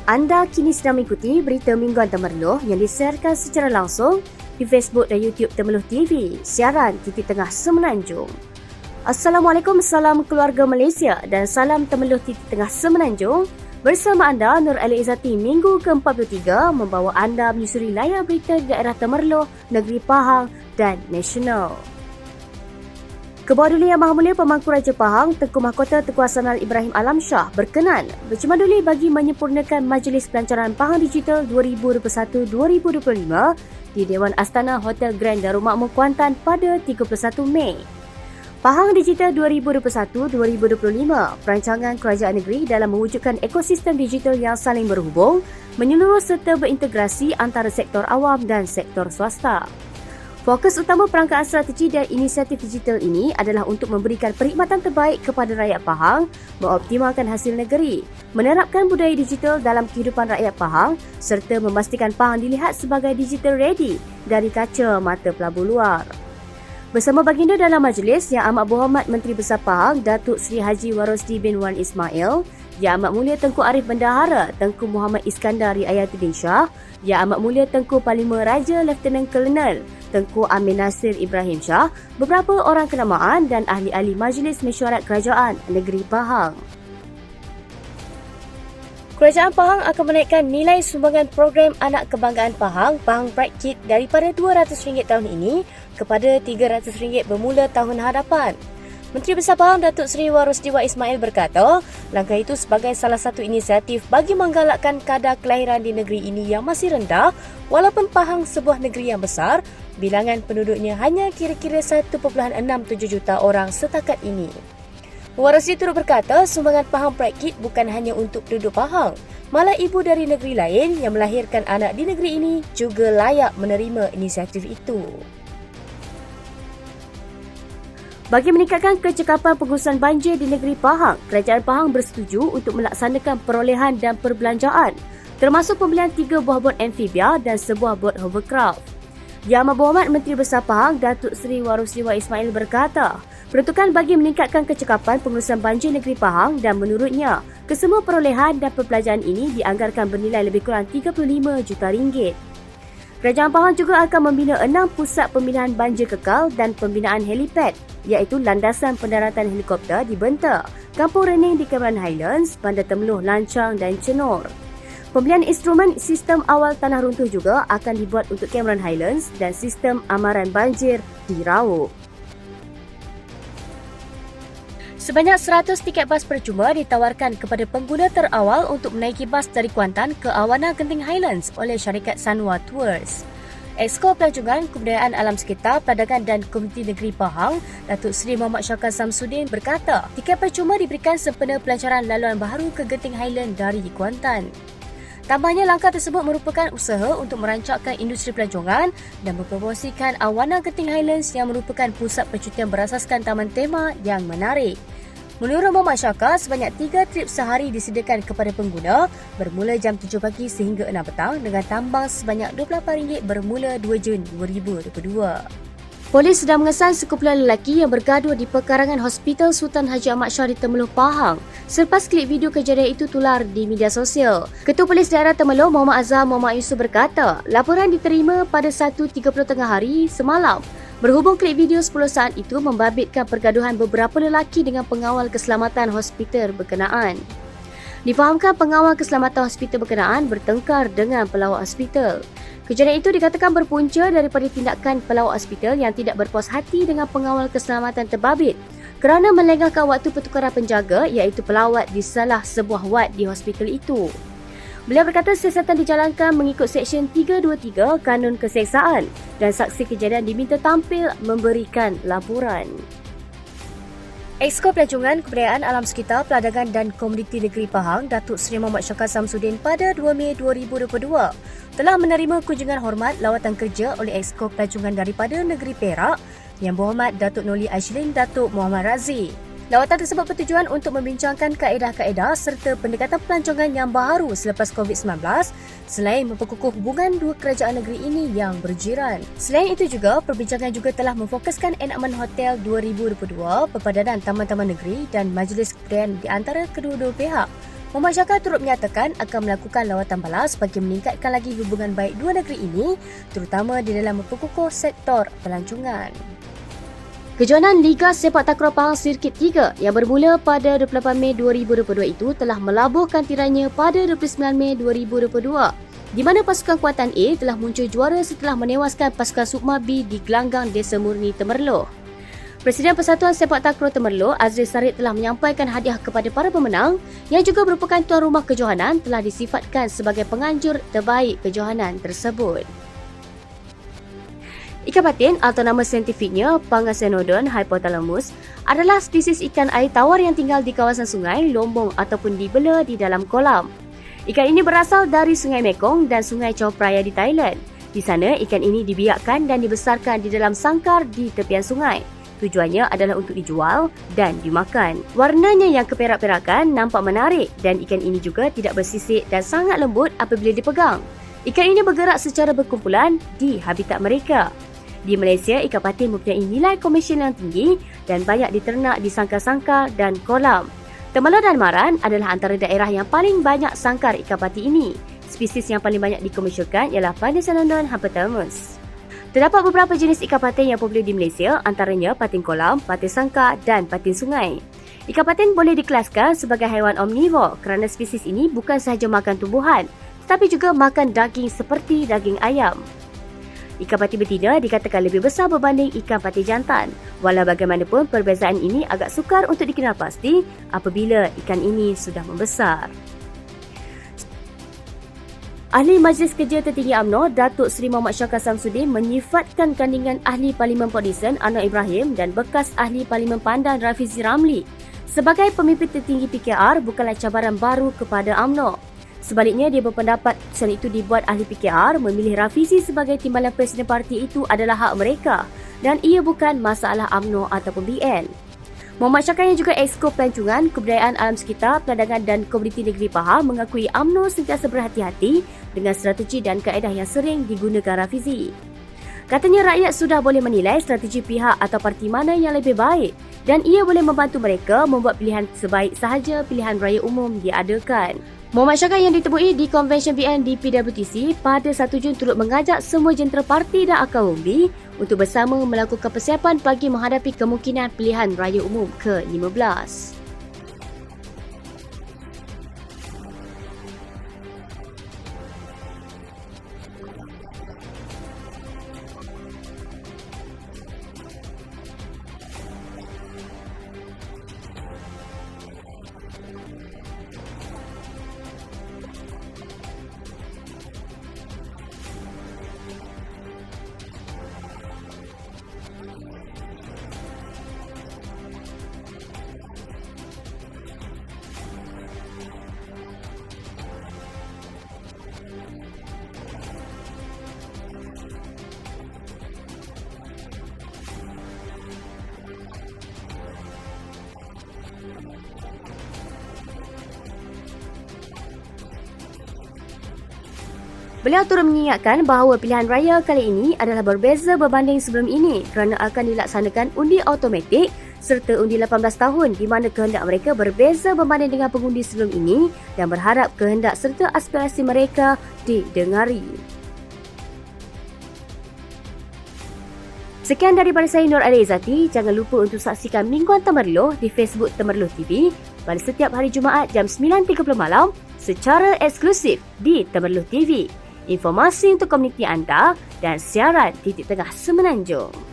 Anda kini sedang mengikuti berita mingguan Temerloh yang disiarkan secara langsung di Facebook dan YouTube Temerloh TV, siaran titik tengah Semenanjung. Assalamualaikum, salam keluarga Malaysia dan salam Temerloh titik tengah Semenanjung. Bersama anda, Nur Ali Izzati, minggu ke-43 membawa anda menyusuri layar berita di daerah Temerloh, Negeri Pahang dan Nasional. Ketua Duli Yang Maha Mulia Pemangku Raja Pahang, Tengku Mahkota Tengku Hassanal Ibrahim Alam Shah berkenan bercemaduli bagi menyempurnakan Majlis Pelancaran Pahang Digital 2021-2025 di Dewan Astana Hotel Grand Darul Makmur Kuantan pada 31 Mei. Pahang Digital 2021-2025, perancangan kerajaan negeri dalam mewujudkan ekosistem digital yang saling berhubung, menyeluruh serta berintegrasi antara sektor awam dan sektor swasta. Fokus utama perangkaan strategi dan inisiatif digital ini adalah untuk memberikan perkhidmatan terbaik kepada rakyat Pahang, mengoptimalkan hasil negeri, menerapkan budaya digital dalam kehidupan rakyat Pahang serta memastikan Pahang dilihat sebagai digital ready dari kaca mata pelabur luar. Bersama baginda dalam majlis Yang Amat Berhormat Menteri Besar Pahang Datuk Seri Haji Warosdi bin Wan Ismail, Yang Amat Mulia Tengku Arif Bendahara Tengku Muhammad Iskandar Riayatuddin Shah, Yang Amat Mulia Tengku Parlimen Raja Lieutenant Colonel Tengku Amin Nasir Ibrahim Shah, beberapa orang kenamaan dan ahli-ahli Majlis Mesyuarat Kerajaan Negeri Pahang. Kerajaan Pahang akan menaikkan nilai sumbangan program Anak Kebanggaan Pahang, Pahang Pride Kit daripada RM200 tahun ini kepada RM300 bermula tahun hadapan. Menteri Besar Pahang Datuk Seri Warosdi Wan Ismail berkata, langkah itu sebagai salah satu inisiatif bagi menggalakkan kadar kelahiran di negeri ini yang masih rendah, walaupun Pahang sebuah negeri yang besar, bilangan penduduknya hanya kira-kira 1.67 juta orang setakat ini. Warosdi turut berkata, sumbangan Pahang Pride Kit bukan hanya untuk penduduk Pahang, malah ibu dari negeri lain yang melahirkan anak di negeri ini juga layak menerima inisiatif itu. Bagi meningkatkan kecekapan pengurusan banjir di negeri Pahang, Kerajaan Pahang bersetuju untuk melaksanakan perolehan dan perbelanjaan, termasuk pembelian 3 buah bot amfibia dan sebuah bot hovercraft. Yang Amat Berhormat Menteri Besar Pahang Datuk Seri Warosdi Wan Ismail berkata, peruntukan bagi meningkatkan kecekapan pengurusan banjir negeri Pahang dan menurutnya, kesemua perolehan dan perbelanjaan ini dianggarkan bernilai lebih kurang RM35 juta. Kerajaan Pahang juga akan membina 6 pusat pembinaan banjir kekal dan pembinaan helipad, iaitu landasan pendaratan helikopter di Benta, Kampung Rening di Cameron Highlands, Bandar Temerloh, Lancang dan Cenor. Pembelian instrumen sistem awal tanah runtuh juga akan dibuat untuk Cameron Highlands dan sistem amaran banjir di Rauk. Sebanyak 100 tiket bas percuma ditawarkan kepada pengguna terawal untuk menaiki bas dari Kuantan ke Awana Genting Highlands oleh syarikat Sanwa Tours. Exco Pelancongan Kebudayaan Alam Sekitar, Perdagangan dan Komuniti Negeri Pahang, Datuk Seri Muhammad Syakar Samsudin berkata, tiket percuma diberikan sempena pelancaran laluan baharu ke Genting Highland dari Kuantan. Tambahnya, langkah tersebut merupakan usaha untuk merancangkan industri pelancongan dan mempromosikan Awana Genting Highlands yang merupakan pusat percutian berasaskan taman tema yang menarik. Menurut Muhammad Syakar, sebanyak 3 trip sehari disediakan kepada pengguna bermula jam 7 pagi sehingga 6 petang dengan tambang sebanyak RM28 bermula 2 Jun 2022. Polis sedang mengesan sekumpulan lelaki yang bergaduh di perkarangan Hospital Sultan Haji Ahmad Shah di Temerloh, Pahang selepas klip video kejadian itu tular di media sosial. Ketua Polis Daerah Temerloh Muhammad Azhar Muhammad Yusof berkata, laporan diterima pada 1.30 tengah hari semalam. Berhubung klip video 10 saat itu membabitkan pergaduhan beberapa lelaki dengan pengawal keselamatan hospital berkenaan. Difahamkan pengawal keselamatan hospital berkenaan bertengkar dengan pelawat hospital. Kejadian itu dikatakan berpunca daripada tindakan pelawat hospital yang tidak berpuas hati dengan pengawal keselamatan terbabit kerana melengahkan waktu pertukaran penjaga iaitu pelawat di salah sebuah wad di hospital itu. Beliau berkata siasatan dijalankan mengikut Seksyen 323 Kanun Keseksaan dan saksi kejadian diminta tampil memberikan laporan. Exco Pelancongan Kebudayaan Alam Sekitar, Perdagangan dan Komuniti Negeri Pahang, Datuk Seri Muhammad Syakar Samsudin pada 2 Mei 2022 telah menerima kunjungan hormat lawatan kerja oleh Exco Pelancongan daripada negeri Perak Yang Berhormat Datuk Noli Aishlin Datuk Muhammad Razi. Lawatan tersebut bertujuan untuk membincangkan kaedah-kaedah serta pendekatan pelancongan yang baharu selepas COVID-19 selain memperkukuh hubungan dua kerajaan negeri ini yang berjiran. Selain itu juga, perbincangan juga telah memfokuskan enakmen Hotel 2022, perpadanan taman-taman negeri dan majlis kebudayaan di antara kedua-dua pihak Muhammad Shaka turut menyatakan akan melakukan lawatan balas bagi meningkatkan lagi hubungan baik dua negeri ini, terutama di dalam memperkukuh sektor pelancongan. Kejohanan Liga Sepak Takraw Pahang Sirkit 3 yang bermula pada 28 Mei 2022 itu telah melabuhkan tirainya pada 29 Mei 2022, di mana pasukan kuatan A telah muncul juara setelah menewaskan pasukan Sukma B di gelanggang Desa Murni Temerloh. Presiden Persatuan Sepak Takraw Temerloh, Azri Sarid, telah menyampaikan hadiah kepada para pemenang yang juga merupakan tuan rumah kejohanan telah disifatkan sebagai penganjur terbaik kejohanan tersebut. Ikan patin atau nama saintifiknya Pangasenodon hypothalamus adalah spesies ikan air tawar yang tinggal di kawasan sungai, lombong ataupun dibela di dalam kolam. Ikan ini berasal dari Sungai Mekong dan Sungai Chao Phraya di Thailand. Di sana, ikan ini dibiakkan dan dibesarkan di dalam sangkar di tepian sungai. Tujuannya adalah untuk dijual dan dimakan. Warnanya yang keperak-perakan nampak menarik dan ikan ini juga tidak bersisik dan sangat lembut apabila dipegang. Ikan ini bergerak secara berkumpulan di habitat mereka. Di Malaysia, ikan patin mempunyai nilai komersial yang tinggi dan banyak diternak di sangkar-sangkar dan kolam. Temerloh dan Maran adalah antara daerah yang paling banyak sangkar ikan patin ini. Spesies yang paling banyak dikomersialkan ialah Pangasenodon hypothalamus. Terdapat beberapa jenis ikan patin yang popular di Malaysia, antaranya patin kolam, patin sangkar dan patin sungai. Ikan patin boleh dikelaskan sebagai haiwan omnivor kerana spesies ini bukan sahaja makan tumbuhan, tetapi juga makan daging seperti daging ayam. Ikan patin betina dikatakan lebih besar berbanding ikan patin jantan. Walau bagaimanapun, perbezaan ini agak sukar untuk dikenal pasti apabila ikan ini sudah membesar. Ahli Majlis Kerja Tertinggi UMNO, Datuk Seri Muhammad Shaka Samsudin menyifatkan kandingan Ahli Parlimen Port Dickson Anwar Ibrahim dan bekas Ahli Parlimen Pandan Rafizi Ramli sebagai pemimpin tertinggi PKR bukanlah cabaran baru kepada UMNO. Sebaliknya, dia berpendapat keputusan itu dibuat Ahli PKR memilih Rafizi sebagai timbalan Presiden parti itu adalah hak mereka dan ia bukan masalah UMNO ataupun BN. Muhammad Shaka yang juga Exco Pelancongan, Kebudayaan Alam Sekitar, Perdagangan dan Komuniti Negeri Pahang mengakui UMNO sentiasa berhati-hati dengan strategi dan kaedah yang sering digunakan Rafizi. Katanya rakyat sudah boleh menilai strategi pihak atau parti mana yang lebih baik dan ia boleh membantu mereka membuat pilihan sebaik sahaja pilihan raya umum diadakan. Muhammad Shaka yang ditemui di Konvensyen BN di PWTC pada 1 Jun turut mengajak semua jentera parti dan akar umbi untuk bersama melakukan persiapan bagi menghadapi kemungkinan pilihan raya umum ke-15. Beliau turut mengingatkan bahawa pilihan raya kali ini adalah berbeza berbanding sebelum ini kerana akan dilaksanakan undi automatik serta undi 18 tahun di mana kehendak mereka berbeza berbanding dengan pengundi sebelum ini dan berharap kehendak serta aspirasi mereka didengari. Sekian daripada saya Nur Alizati. Jangan lupa untuk saksikan Mingguan Temerloh di Facebook Temerloh TV pada setiap hari Jumaat jam 9.30 malam secara eksklusif di Temerloh TV. Informasi untuk komuniti anda dan siaran titik tengah Semenanjung.